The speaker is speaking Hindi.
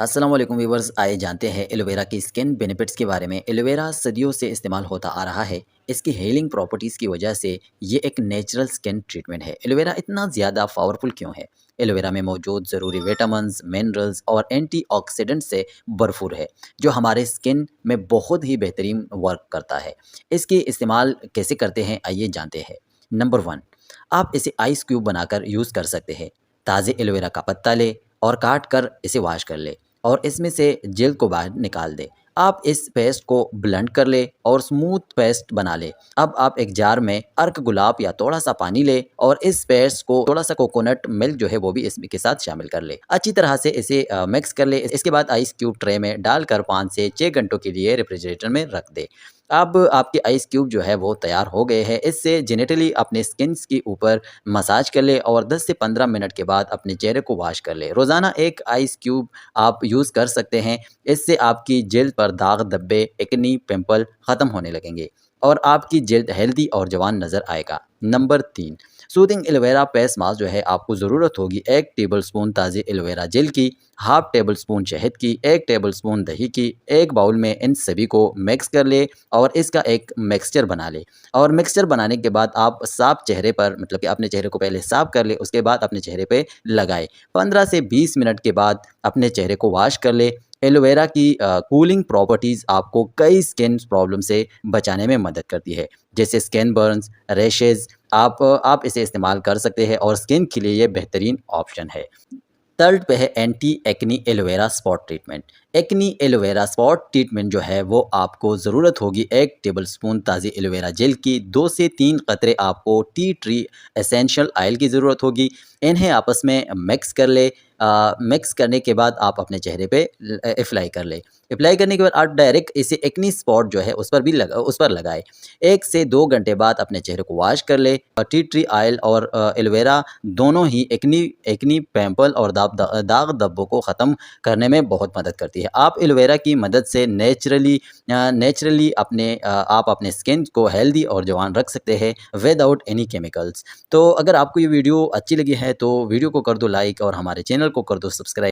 अस्सलाम वालेकुम व्यूवर्स, आइए जानते हैं एलोवेरा की स्किन बेनिफिट्स के बारे में। एलोवेरा सदियों से इस्तेमाल होता आ रहा है। इसकी हीलिंग प्रॉपर्टीज़ की वजह से ये एक नेचुरल स्किन ट्रीटमेंट है। एलोवेरा इतना ज़्यादा पावरफुल क्यों है? एलोवेरा में मौजूद ज़रूरी विटामिन्स, मिनरल्स और एंटीऑक्सीडेंट से भरपूर है, जो हमारे स्किन में बहुत ही बेहतरीन वर्क करता है। इसकी इस्तेमाल कैसे करते हैं, आइए जानते हैं। नंबर 1, आप इसे आइस क्यूब बनाकर यूज़ कर सकते हैं। ताज़े एलोवेरा का पत्ता लें और काट कर इसे वॉश कर लें और इसमें से जेल को बाहर निकाल दें। आप इस पेस्ट को ब्लेंड कर लें और स्मूथ पेस्ट बना लें। अब आप एक जार में अर्क गुलाब या थोड़ा-सा पानी लें और इस पेस्ट को थोड़ा-सा कोकोनट मिल्क जो है वो भी इसमें के साथ शामिल कर लें। अच्छी तरह से इसे मिक्स कर लें। इसके बाद आइस क्यूब ट्रे में डालकर 5 से 6 घंटों के लिए रेफ्रिजरेटर में रख दें। अब आपके आइस क्यूब जो है वो तैयार हो गए हैं। इससे जेनेटली अपने स्किन्स के ऊपर मसाज कर लें और 10 से 15 मिनट के बाद अपने चेहरे को वॉश कर लें। रोज़ाना एक आइस क्यूब आप यूज़ कर सकते हैं। इससे आपकी जिल्द पर दाग, धब्बे, एक्ने, पिंपल ख़त्म होने लगेंगे और आपकी जिल्द हेल्दी और जवान नज़र आएगा। Number 3, soothing aloe vera face mask जो है आपको ज़रूरत होगी 1 टेबलस्पून ताज़ी एलोवेरा जेल की, हाफ़ टेबलस्पून शहद की, 1 टेबलस्पून दही की। एक बाउल में इन सभी को मिक्स कर लें और इसका एक मिक्सचर बना लें और मिक्सचर बनाने के बाद आप साफ चेहरे पर मतलब कि अपने चेहरे को पहले साफ कर लें, उसके बाद अपने चेहरे पे लगाएं। 15 से 20 मिनट के बाद अपने चेहरे को वॉश कर लें। एलोवेरा की कूलिंग प्रॉपर्टीज़ आपको कई स्किन प्रॉब्लम से बचाने में मदद करती है, जैसे स्किन बर्न्स, रैशेज़। आप इसे इस्तेमाल कर सकते हैं और स्किन के लिए ये बेहतरीन ऑप्शन है। थर्ड पे है anti acne aloe vera spot treatment. Acne aloe vera spot treatment जो है वो आपको ज़रूरत होगी 1 टेबलस्पून ताज़ी एलोवेरा जेल की, 2 से 3 कतरे आपको टी ट्री एसेंशियल ऑयल की ज़रूरत होगी। इन्हें आपस में मिक्स कर ले। मिक्स करने के बाद आप अपने चेहरे पे अप्लाई कर ले। अप्लाई करने के बाद आप डायरेक्ट इसे एक्नी स्पॉट जो है उस पर लगाए। 1 से 2 घंटे बाद अपने चेहरे को वॉश कर ले। टी ट्री ऑयल और एलोवेरा दोनों ही एक्नी एक्नी पिंपल और दाग धब्बों को ख़त्म करने में बहुत मदद करती है। आप एलोवेरा की मदद से नेचुरली आप अपने स्किन को हेल्दी और जवान रख सकते हैं विदाउट एनी केमिकल्स। तो अगर आपको ये वीडियो अच्छी लगी है तो वीडियो को कर दो लाइक और हमारे चैनल को कर दो सब्सक्राइब।